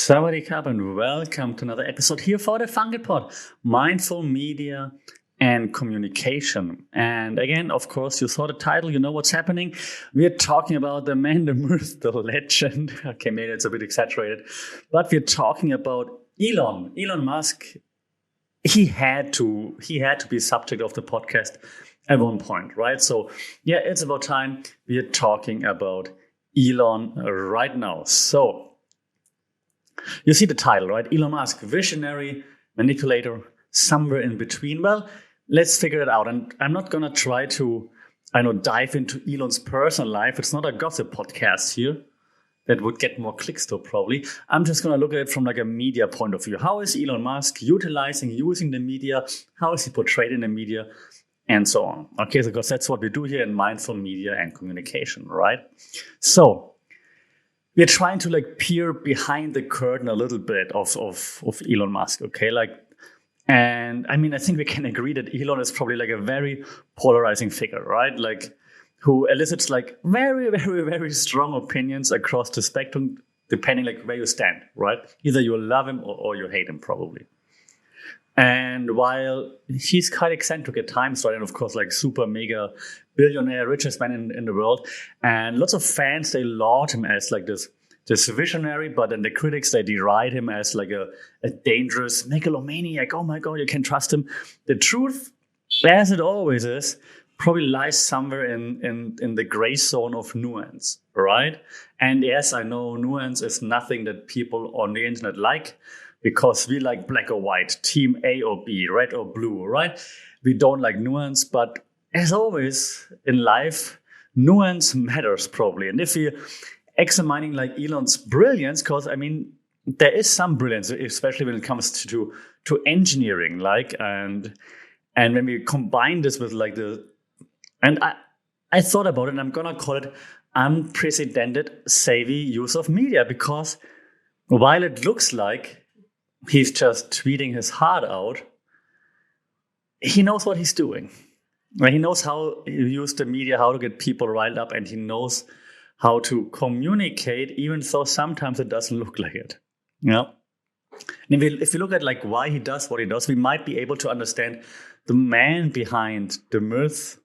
Sawadee and welcome to another episode here for the Fungal Pod, Mindful Media and Communication. And again, of course, you saw the title, you know what's happening. We're talking about the man, the myth, the legend. Okay, maybe it's a bit exaggerated, but we're talking about Elon Musk. He had to be subject of the podcast at one point, right? So yeah, it's about time we're talking about Elon right now. So you see the title, right? Elon Musk, visionary, manipulator, somewhere in between. Well, let's figure it out. And I'm not going to try to, dive into Elon's personal life. It's not a gossip podcast here that would get more clicks though, probably. I'm just going to look at it from like a media point of view. How is Elon Musk using the media? How is he portrayed in the media? And so on. Okay, so because that's what we do here in Mindful Media and Communication, right? So we're trying to peer behind the curtain a little bit of Elon Musk, okay? And I think we can agree that Elon is probably a very polarizing figure, right? Who elicits very, very, very strong opinions across the spectrum, depending where you stand, right? Either you love him or you hate him, probably. And while he's quite eccentric at times, right? And of course, super mega billionaire, richest man in the world. And lots of fans, they laud him as this visionary, but then the critics, they deride him as a dangerous megalomaniac. Oh my God, you can't trust him. The truth, as it always is, probably lies somewhere in the gray zone of nuance, right? And yes, I know nuance is nothing that people on the internet like, because we like black or white, team A or B, red or blue, right? We don't like nuance, but as always in life, nuance matters probably. And if you're examining Elon's brilliance, because there is some brilliance, especially when it comes to engineering, and when we combine this with I thought about it, and I'm gonna call it unprecedented savvy use of media, because while it looks like he's just tweeting his heart out, he knows what he's doing. He knows how to use the media, how to get people riled up, and he knows how to communicate, even though sometimes it doesn't look like it. Yeah. And if you look at why he does what he does, we might be able to understand the man behind the myth.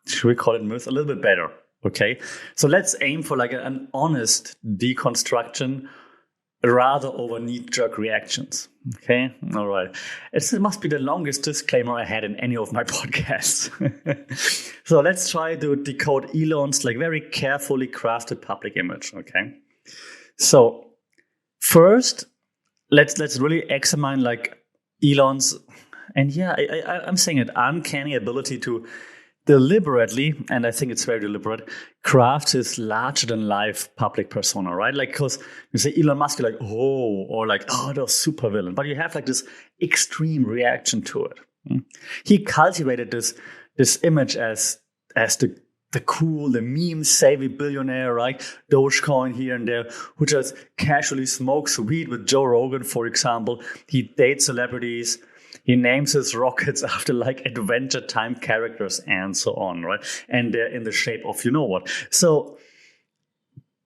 Should we call it myth? A little bit better. Okay. So let's aim for an honest deconstruction rather over knee-jerk reactions. Okay, all right. It must be the longest disclaimer I had in any of my podcasts. So let's try to decode Elon's very carefully crafted public image. Okay, so first, let's really examine Elon's, and yeah, I'm saying it, uncanny ability to deliberately, and I think it's very deliberate, craft his larger-than-life public persona, right? Because you say Elon Musk, you're or they're super villain. But you have this extreme reaction to it. He cultivated this image as the cool, the meme-savvy billionaire, right? Dogecoin here and there, who just casually smokes weed with Joe Rogan, for example. He dates celebrities. He names his rockets after Adventure Time characters and so on, right? And they're in the shape of you know what. So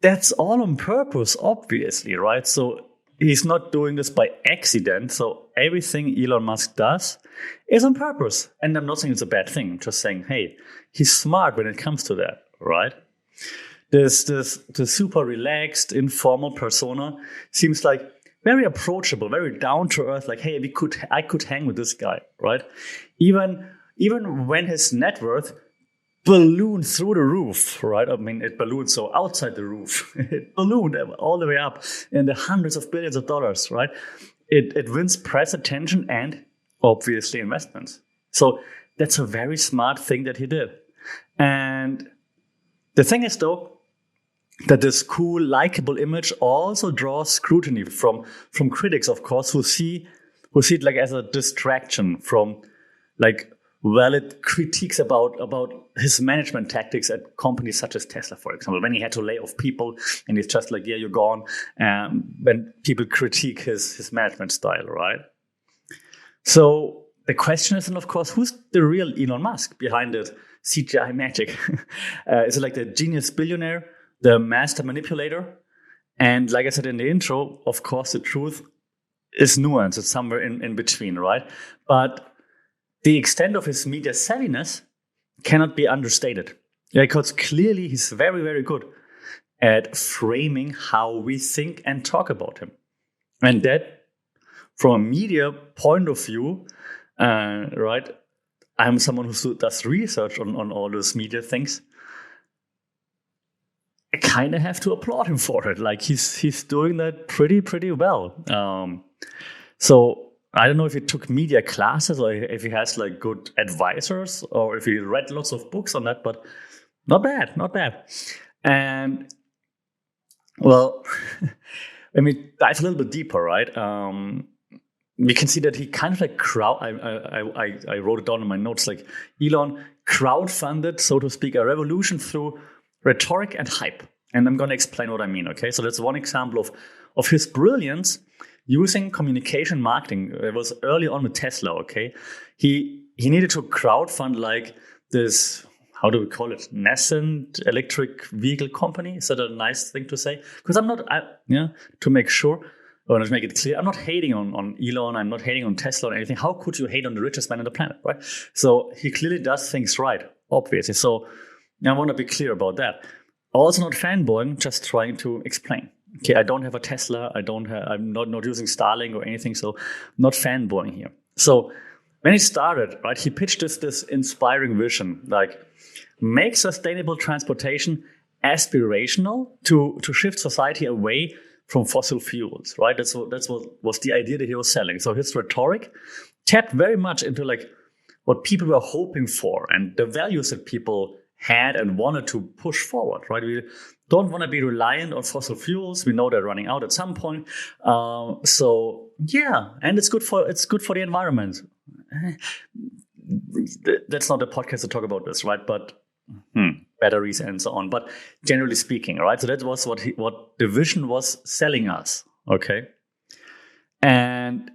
that's all on purpose, obviously, right? So he's not doing this by accident. So everything Elon Musk does is on purpose. And I'm not saying it's a bad thing. I'm just saying, hey, he's smart when it comes to that, right? The super relaxed, informal persona seems very approachable, very down to earth. Hey, I could hang with this guy, right? Even when his net worth ballooned through the roof, right? It ballooned so outside the roof, it ballooned all the way up in the hundreds of billions of dollars, right? It wins press attention and obviously investments. So that's a very smart thing that he did. And the thing is though, that this cool, likable image also draws scrutiny from critics, of course, who see it as a distraction from valid critiques about his management tactics at companies such as Tesla, for example, when he had to lay off people and he's just yeah, you're gone. When people critique his management style, right? So the question is, and of course, who's the real Elon Musk behind it? CGI magic? Is it the genius billionaire, the master manipulator? And like I said in the intro, of course, the truth is nuanced. It's somewhere in between, right? But the extent of his media savviness cannot be understated. Because clearly he's very, very good at framing how we think and talk about him. And that, from a media point of view, right, I'm someone who does research on all those media things. I kind of have to applaud him for it. Like he's doing that pretty well. So I don't know if he took media classes or if he has like good advisors or if he read lots of books on that, but not bad. And well, when we dive a little bit deeper, right? We can see that he kind of like I wrote it down in my notes, like Elon crowdfunded, so to speak, a revolution through rhetoric and hype. And I'm going to explain what I mean, okay? So that's one example of his brilliance using communication marketing. It was early on with Tesla, okay? He needed to crowdfund like this, how do we call it? Nascent electric vehicle company. Is that a nice thing to say? Because to make sure, or to make it clear, I'm not hating on Elon, I'm not hating on Tesla or anything. How could you hate on the richest man on the planet, right? So he clearly does things right, obviously. So I want to be clear about that. Also not fanboying, just trying to explain. Okay, I don't have a Tesla. I'm not using Starlink or anything, so not fanboying here. So when he started, right, he pitched this inspiring vision, like make sustainable transportation aspirational to shift society away from fossil fuels, right? That's what was the idea that he was selling. So his rhetoric tapped very much into like what people were hoping for and the values that people had and wanted to push forward, right? We don't want to be reliant on fossil fuels. We know they're running out at some point. So yeah, and it's good for the environment. That's not a podcast to talk about this, right? But batteries and so on. But generally speaking, right? So that was what the vision was selling us, okay? And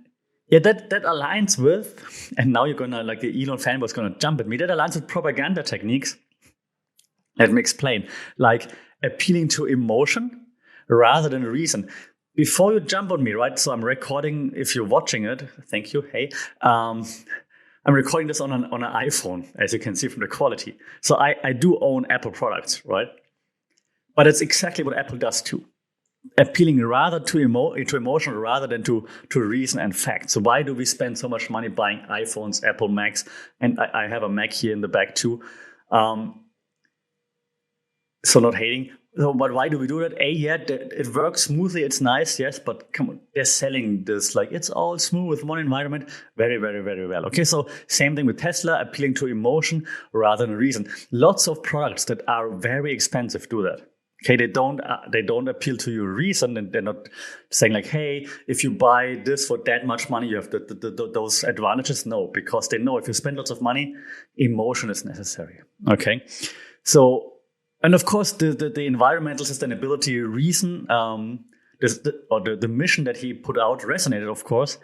yeah, that aligns with, and now you're gonna, like the Elon fanboy's gonna jump at me, that aligns with propaganda techniques. Let me explain. Like appealing to emotion rather than reason. Before you jump on me, right? So I'm recording, if you're watching it, thank you, hey. I'm recording this on an iPhone, as you can see from the quality. So I do own Apple products, right? But it's exactly what Apple does too. Appealing rather to emotion rather than to reason and fact. So why do we spend so much money buying iPhones, Apple Macs? And I have a Mac here in the back too. So not hating. So, but why do we do that? It works smoothly. It's nice, yes. But come on, they're selling this like it's all smooth, one environment, very, very, very well. Okay, so same thing with Tesla, appealing to emotion rather than reason. Lots of products that are very expensive do that. Okay, they don't appeal to your reason, and they're not saying like, hey, if you buy this for that much money, you have those advantages. No, because they know if you spend lots of money, emotion is necessary. Okay, so. And of course, the environmental sustainability reason, the mission that he put out resonated, of course.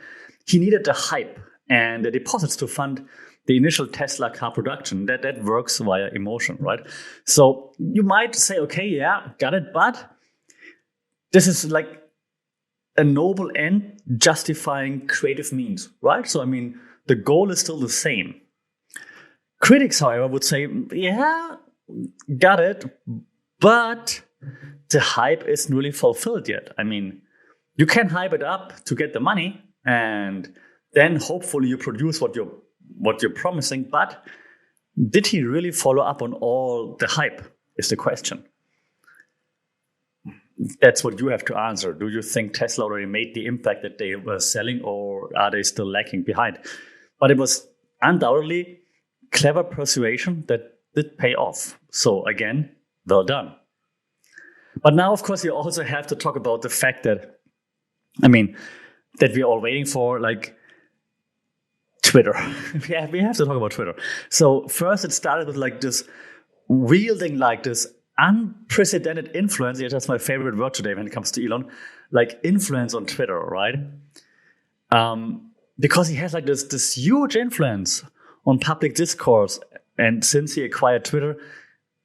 He needed the hype and the deposits to fund the initial Tesla car production. That works via emotion, right? So you might say, okay, yeah, got it. But this is like a noble end justifying creative means, right? So, I mean, the goal is still the same. Critics, however, would say, yeah, got it, but the hype isn't really fulfilled yet. I mean, you can hype it up to get the money, and then hopefully you produce what you're promising. But did he really follow up on all the hype? Is the question. That's what you have to answer. Do you think Tesla already made the impact that they were selling, or are they still lagging behind? But it was undoubtedly clever persuasion that did pay off. So again, well done. But now, of course, you also have to talk about the fact that, that we're all waiting for, like, Twitter. we have to talk about Twitter. So first it started with like this wielding like this unprecedented influence. Yeah, that's my favorite word today when it comes to Elon, like influence on Twitter, right? Because he has like this huge influence on public discourse. And since he acquired Twitter,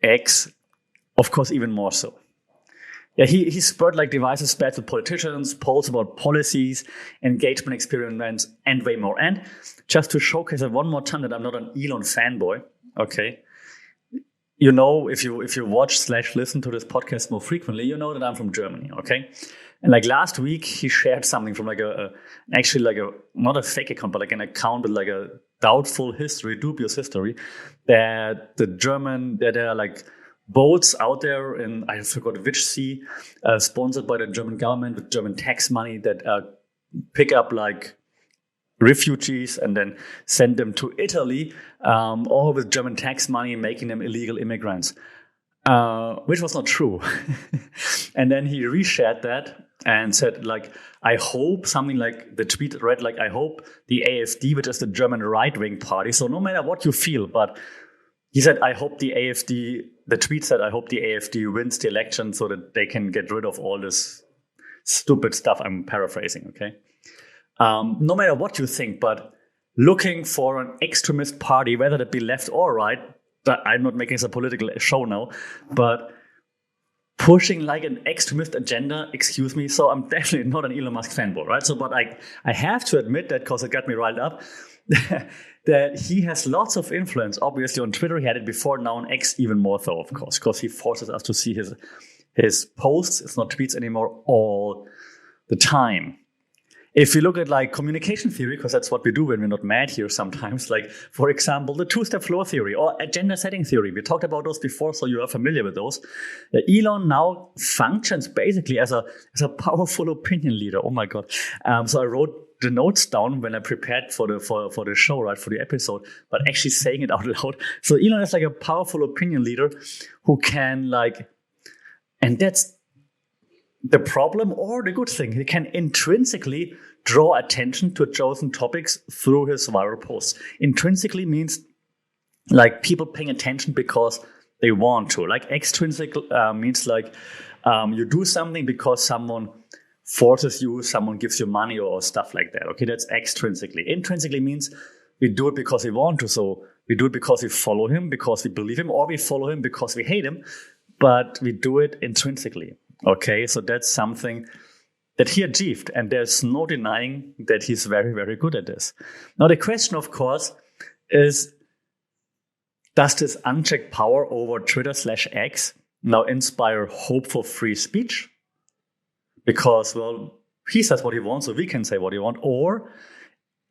X, of course, even more so. Yeah, he spurred like divisive spats with politicians, polls about policies, engagement experiments, and way more. And just to showcase it one more time that I'm not an Elon fanboy, okay? You know, if you watch/listen to this podcast more frequently, you know that I'm from Germany, okay? And like last week, he shared something from like actually like not a fake account, but like an account with like a doubtful history, dubious history, that there are like boats out there in, I forgot which sea, sponsored by the German government with German tax money that pick up like refugees and then send them to Italy, all with German tax money, making them illegal immigrants, which was not true. And then he reshared that and said, like, I hope something like the tweet read, like, I hope the AfD, which is the German right-wing party, so no matter what you feel, but he said, I hope the tweet said, I hope the AfD wins the election so that they can get rid of all this stupid stuff. I'm paraphrasing, okay? No matter what you think, but looking for an extremist party, whether it be left or right, I'm not making this a political show now, but pushing like an extremist agenda, excuse me, so I'm definitely not an Elon Musk fanboy, right? So, but I have to admit that, because it got me riled up, that he has lots of influence. Obviously on Twitter, he had it before, now on X even more so, of course, because he forces us to see his posts, it's not tweets anymore, all the time. If you look at like communication theory, because that's what we do when we're not mad here sometimes, like for example, the two-step flow theory or agenda setting theory. We talked about those before, so you are familiar with those. Elon now functions basically as a powerful opinion leader. Oh my God. So I wrote the notes down when I prepared for the show, right, for the episode, but actually saying it out loud. So Elon is like a powerful opinion leader who can like, and that's the problem or the good thing. He can intrinsically draw attention to chosen topics through his viral posts. Intrinsically means like people paying attention because they want to. Like extrinsic means like you do something because someone forces you, someone gives you money or stuff like that. Okay, that's extrinsically. Intrinsically means we do it because we want to. So we do it because we follow him, because we believe him, or we follow him because we hate him, but we do it intrinsically. Okay, so that's something that he achieved, and there's no denying that he's very, very good at this. Now, the question, of course, is, does this unchecked power over Twitter/X now inspire hope for free speech? Because, well, he says what he wants, so we can say what we want. Or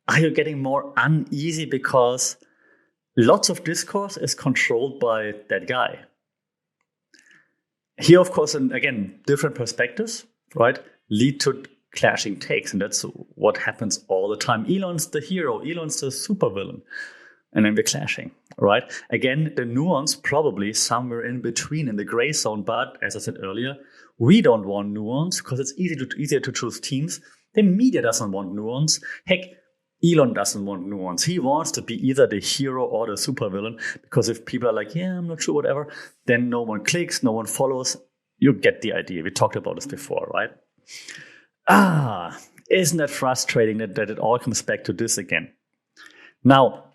are you getting more uneasy because lots of discourse is controlled by that guy? Here, of course, and again, different perspectives, right, lead to clashing takes. And that's what happens all the time. Elon's the hero. Elon's the supervillain. And then we're clashing, right? Again, the nuance probably somewhere in between, in the gray zone. But as I said earlier, we don't want nuance because it's easier to choose teams. The media doesn't want nuance. Heck, Elon doesn't want nuance. He wants to be either the hero or the supervillain, because if people are like, yeah, I'm not sure, whatever, then no one clicks, no one follows. You get the idea. We talked about this before, right? Isn't that frustrating that it all comes back to this again? Now,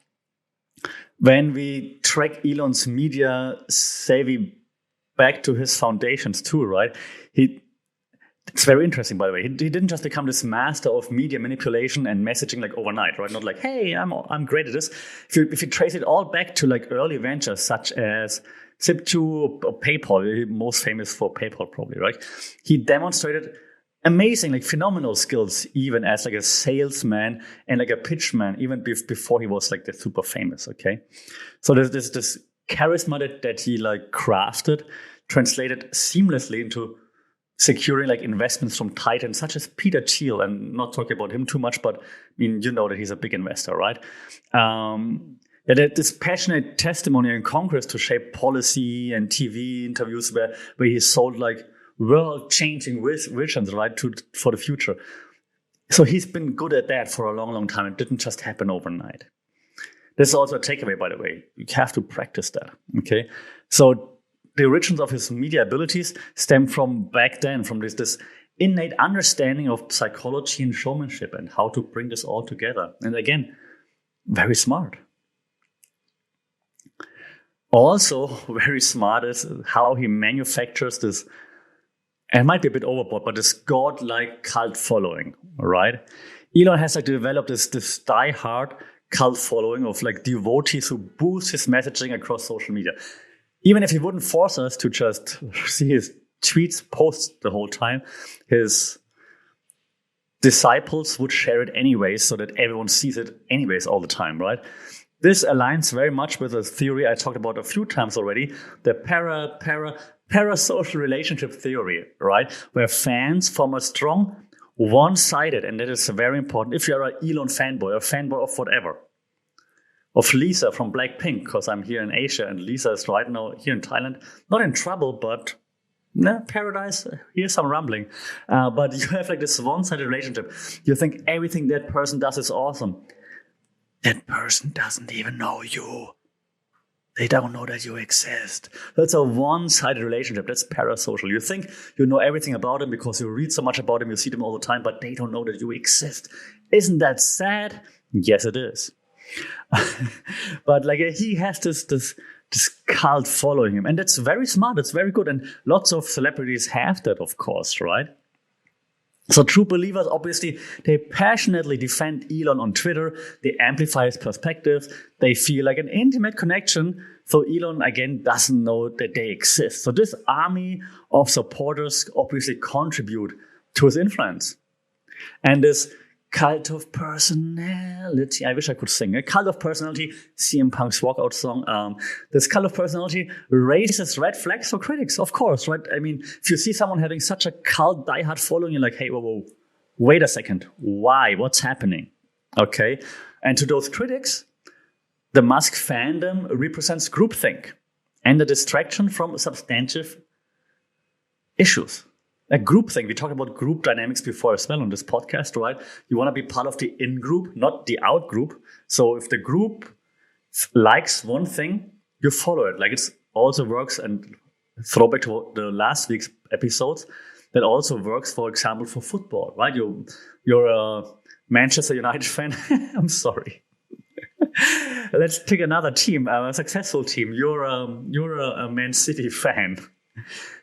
when we track Elon's media savvy back to his foundations too, right? It's very interesting, by the way. He didn't just become this master of media manipulation and messaging like overnight, right? Not like, hey, I'm great at this. If you trace it all back to like early ventures such as Zip2 or PayPal, most famous for PayPal probably, right? He demonstrated amazing, like phenomenal skills, even as like a salesman and like a pitchman, even before he was like the super famous, okay? So there's this charisma that he like crafted, translated seamlessly into securing like investments from titans such as Peter Thiel, and not talking about him too much, but I mean, you know that he's a big investor, right? This passionate testimony in Congress to shape policy and TV interviews where he sold like world-changing visions, right, for the future. So he's been good at that for a long, long time. It didn't just happen overnight. This is also a takeaway, by the way. You have to practice that, okay? So the origins of his media abilities stem from back then, from this innate understanding of psychology and showmanship and how to bring this all together. And again, very smart. Also, very smart is how he manufactures this and it might be a bit overboard, but this godlike cult following, right? Elon has like developed this die-hard cult following of like devotees who boost his messaging across social media. Even if he wouldn't force us to just see his tweets, posts the whole time, his disciples would share it anyways so that everyone sees it anyways all the time, right? This aligns very much with a theory I talked about a few times already, the parasocial relationship theory, right? Where fans form a strong one-sided, and that is very important. If you're an Elon fanboy, a fanboy of whatever, of Lisa from Blackpink, because I'm here in Asia and Lisa is right now here in Thailand, not in trouble, but paradise, here's some rumbling. But you have like this one-sided relationship. You think everything that person does is awesome. That person doesn't even know you. They don't know that you exist. That's a one-sided relationship. That's parasocial. You think you know everything about them because you read so much about them, you see them all the time, but they don't know that you exist. Isn't that sad? Yes, it is. But like he has this cult following him, and that's very smart. It's very good, and lots of celebrities have that, of course, right? So true believers, obviously, they passionately defend Elon on Twitter. They amplify his perspective. They feel like an intimate connection. So Elon, again, doesn't know that they exist. So this army of supporters obviously contribute to his influence. And this cult of personality, I wish I could sing. A cult of personality, CM Punk's walkout song. This cult of personality raises red flags for critics, of course, right? I mean, if you see someone having such a cult diehard following, you're like, hey, whoa, wait a second. Why? What's happening? Okay. And to those critics, the Musk fandom represents groupthink and a distraction from substantive issues. A group thing. We talked about group dynamics before as well on this podcast, right? You want to be part of the in-group, not the out-group. So if the group likes one thing, you follow it. Like it also works, and throwback to the last week's episodes, that also works, for example, for football, right? You're a Manchester United fan. I'm sorry. Let's pick another team, a successful team. You're a Man City fan.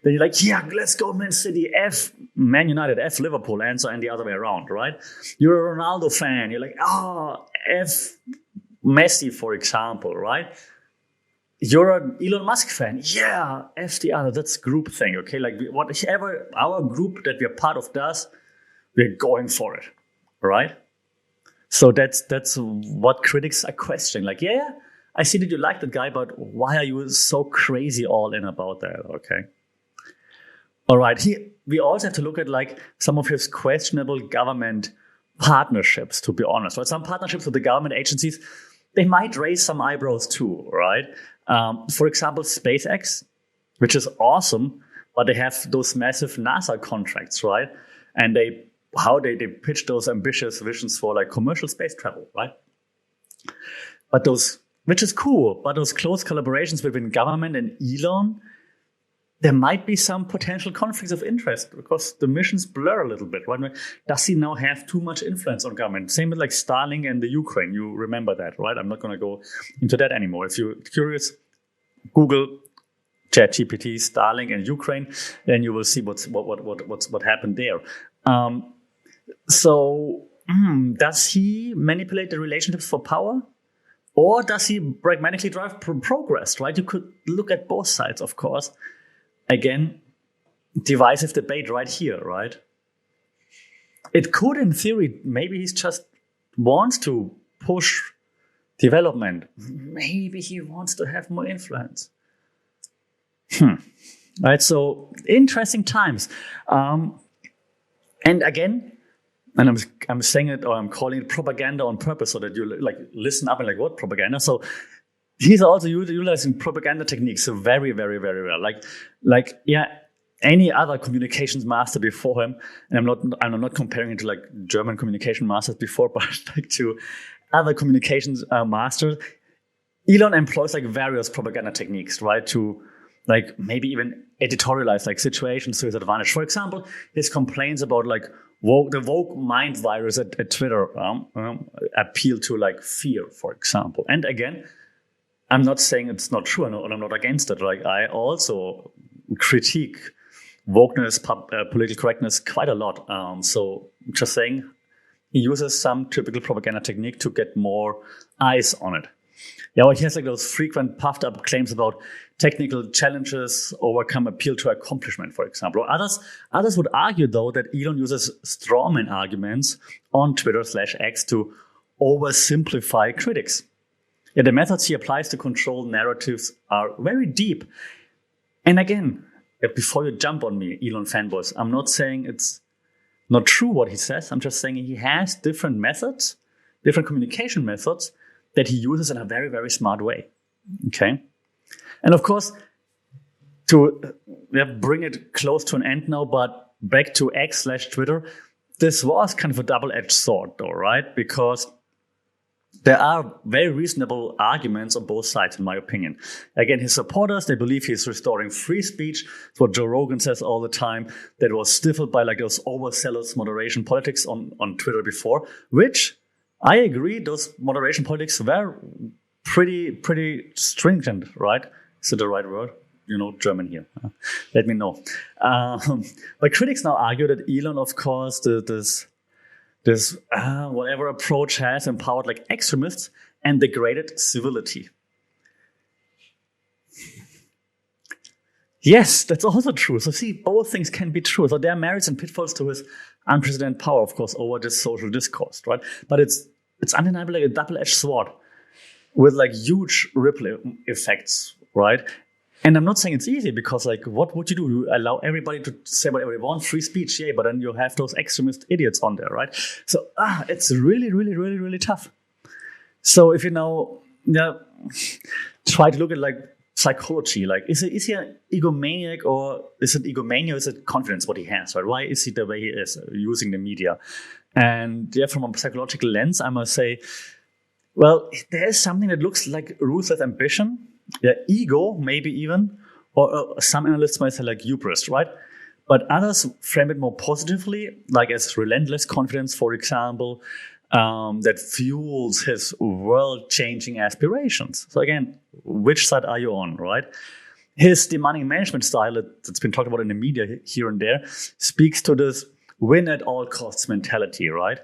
Then you're like, yeah, let's go Man City, F Man United, F Liverpool, and the other way around, right? You're a Ronaldo fan. You're like, F Messi, for example, right? You're an Elon Musk fan. Yeah, F the other. That's group thing, okay? Like whatever our group that we're part of does, we're going for it, right? So that's what critics are questioning. Like, yeah, I see that you like that guy, but why are you so crazy all in about that? Okay. All right. We also have to look at like some of his questionable government partnerships, to be honest. Right? Some partnerships with the government agencies, they might raise some eyebrows too, right? For example, SpaceX, which is awesome, but they have those massive NASA contracts, right? And they pitch those ambitious visions for like commercial space travel, right? But which is cool, but those close collaborations between government and Elon, there might be some potential conflicts of interest because the missions blur a little bit, right? Does he now have too much influence on government? Same with like Starlink and the Ukraine. You remember that, right? I'm not going to go into that anymore. If you're curious, Google ChatGPT, Starlink, and Ukraine, then you will see what happened there. Does he manipulate the relationships for power? Or does he pragmatically drive progress, right? You could look at both sides, of course. Again, divisive debate right here, right? It could, in theory, maybe he just wants to push development. Maybe he wants to have more influence. Right, so interesting times. And again, and I'm saying it, or I'm calling it propaganda on purpose, so that you like listen up and like, what propaganda? So he's also utilizing propaganda techniques so very, very, very well. Like any other communications master before him, and I'm not comparing it to like German communication masters before, but like to other communications masters. Elon employs like various propaganda techniques, right? To like maybe even editorialize like situations to his advantage. For example, his complaints about like the woke mind virus at Twitter appeal to like fear, for example. And again, I'm not saying it's not true, and I'm not against it. Like I also critique wokeness, political correctness quite a lot. So just saying, he uses some typical propaganda technique to get more eyes on it. Yeah, well, he has like those frequent puffed up claims about technical challenges overcome appeal to accomplishment, for example. Others would argue, though, that Elon uses strawman arguments on Twitter/X to oversimplify critics. Yeah, the methods he applies to control narratives are very deep. And again, before you jump on me, Elon fanboys, I'm not saying it's not true what he says. I'm just saying he has different methods, different communication methods that he uses in a very, very smart way. Okay? And of course, to bring it close to an end now, but back to X/Twitter, this was kind of a double-edged sword, though, right? Because there are very reasonable arguments on both sides, in my opinion. Again, his supporters, they believe he's restoring free speech. It's what Joe Rogan says all the time, that was stifled by like those overzealous moderation politics on Twitter before, which I agree, those moderation politics were pretty stringent, right? Is it the right word? German here. Let me know. But critics now argue that Elon, of course, this whatever approach has empowered like extremists and degraded civility. Yes, that's also true. So see, both things can be true. So there are merits and pitfalls to his unprecedented power, of course, over this social discourse, right? But it's undeniably like a double-edged sword with like huge ripple effects, right? And I'm not saying it's easy, because like, what would you do? You allow everybody to say whatever they want, free speech, yeah, but then you have those extremist idiots on there, right? So it's really, really, really, really tough. So if you now try to look at like psychology, like is he an egomaniac, or is it egomania, or is it confidence what he has, right? Why is he the way he is, using the media? And from a psychological lens, I must say, well, there is something that looks like ruthless ambition, ego, maybe even, or some analysts might say like hubris, right? But others frame it more positively, like as relentless confidence, for example, that fuels his world-changing aspirations. So again, which side are you on, right? His demanding management style that's been talked about in the media here and there speaks to this win at all costs mentality, right?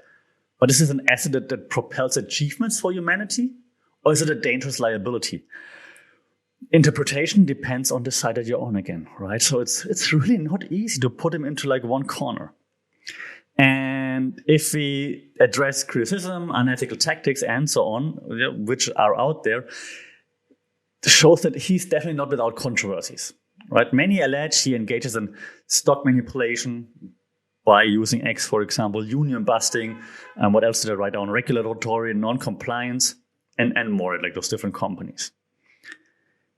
But is this an asset that propels achievements for humanity, or is it a dangerous liability? Interpretation depends on the side that you're on again, right? So it's really not easy to put him into like one corner. And if we address criticism, unethical tactics, and so on, which are out there, shows that he's definitely not without controversies, right? Many allege he engages in stock manipulation by using X, for example, union busting, and what else did I write down? Regulatory non-compliance, and more, like those different companies.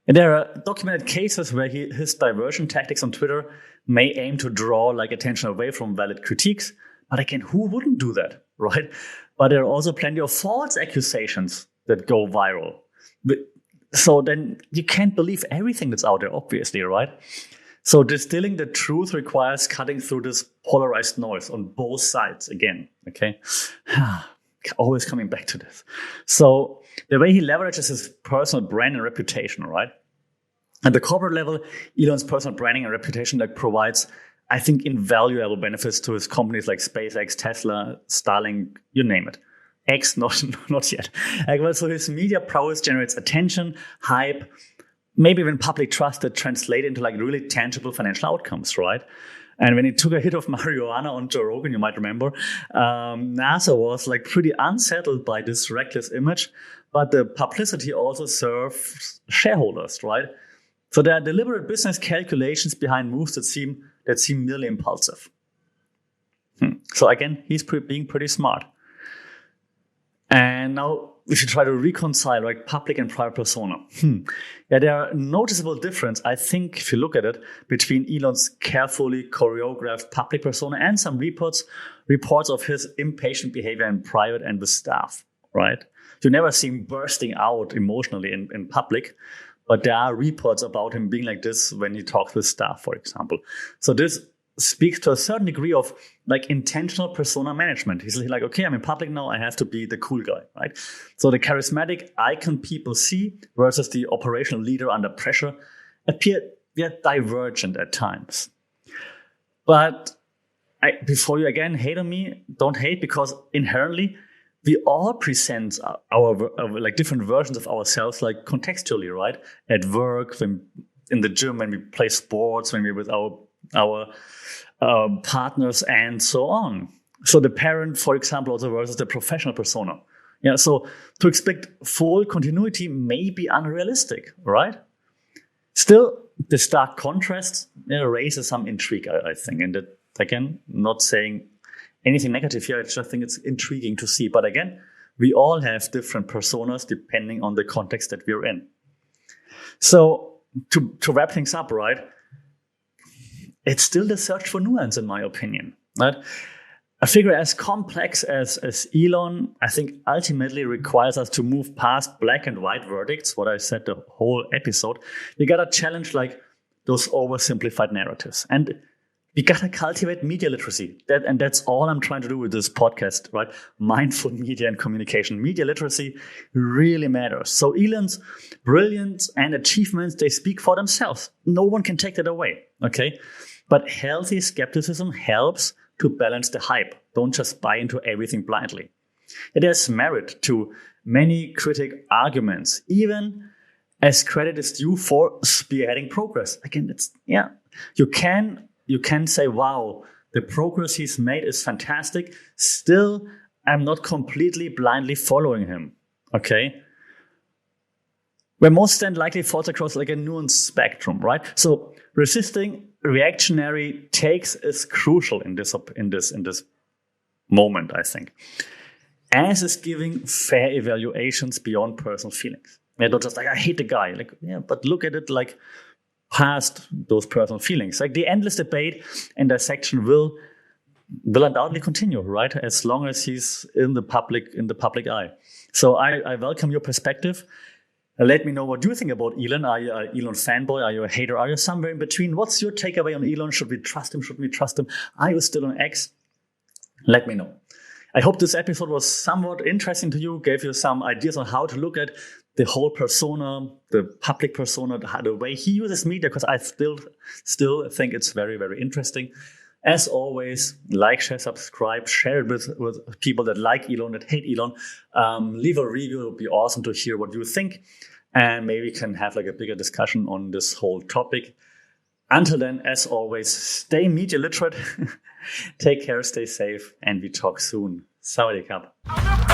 And there are documented cases where his diversion tactics on Twitter may aim to draw like attention away from valid critiques. But again, who wouldn't do that, right? But there are also plenty of false accusations that go viral. So then you can't believe everything that's out there, obviously, right? So distilling the truth requires cutting through this polarized noise on both sides again, okay? Always coming back to this. So the way he leverages his personal brand and reputation, right? At the corporate level, Elon's personal branding and reputation like provides, I think, invaluable benefits to his companies like SpaceX, Tesla, Starlink, you name it. X, not yet. So his media prowess generates attention, hype, maybe even public trust that translate into like really tangible financial outcomes, right? And when he took a hit of marijuana on Joe Rogan, you might remember, NASA was like pretty unsettled by this reckless image, but the publicity also serves shareholders, right? So there are deliberate business calculations behind moves that seem merely impulsive. So again, he's being pretty smart. And now we should try to reconcile like public and private persona. There are noticeable difference, I think, if you look at it, between Elon's carefully choreographed public persona and some reports of his impatient behavior in private and with staff, right? You never see him bursting out emotionally in public, but there are reports about him being like this when he talks with staff, for example. So this speaks to a certain degree of like intentional persona management. He's like, okay, I'm in public now, I have to be the cool guy, right? So the charismatic icon people see versus the operational leader under pressure appear divergent at times. But before you again hate on me, don't hate, because inherently we all present our like different versions of ourselves, like contextually, right? At work, when in the gym, when we play sports, when we're with our partners, and so on. So the parent, for example, also versus the professional persona. Yeah. So to expect full continuity may be unrealistic, right? Still, the stark contrast raises some intrigue, I think, and that, again, not saying anything negative here. I just think it's intriguing to see. But again, we all have different personas depending on the context that we're in. So to wrap things up, right? It's still the search for nuance, in my opinion. Right? A figure as complex as Elon, I think, ultimately requires us to move past black and white verdicts. What I said the whole episode, we gotta challenge like those oversimplified narratives, and we gotta cultivate media literacy. And that's all I'm trying to do with this podcast, right? Mindful media and communication. Media literacy really matters. So Elon's brilliance and achievements, they speak for themselves. No one can take that away, okay? But healthy skepticism helps to balance the hype. Don't just buy into everything blindly. It has merit to many critic arguments, even as credit is due for spearheading progress. Again, you can say, wow, the progress he's made is fantastic. Still, I'm not completely blindly following him, okay? Where most then likely falls across like a nuanced spectrum, right? So resisting reactionary takes is crucial in this moment, I think. As is giving fair evaluations beyond personal feelings. Yeah, not just like, I hate the guy. Like, yeah, but look at it like past those personal feelings. Like the endless debate and dissection will undoubtedly continue, right? As long as he's in the public eye. So I welcome your perspective. Let me know what you think about Elon. Are you an Elon fanboy? Are you a hater? Are you somewhere in between? What's your takeaway on Elon? Should we trust him? Shouldn't we trust him? Are you still on X? Let me know. I hope this episode was somewhat interesting to you, gave you some ideas on how to look at the whole persona, the public persona, the way he uses media, because I still think it's very, very interesting. As always, like, share, subscribe, share it with people that like Elon, that hate Elon. Leave a review. It would be awesome to hear what you think. And maybe we can have like a bigger discussion on this whole topic. Until then, as always, stay media literate. Take care, stay safe, and we talk soon. Sawadee Krap.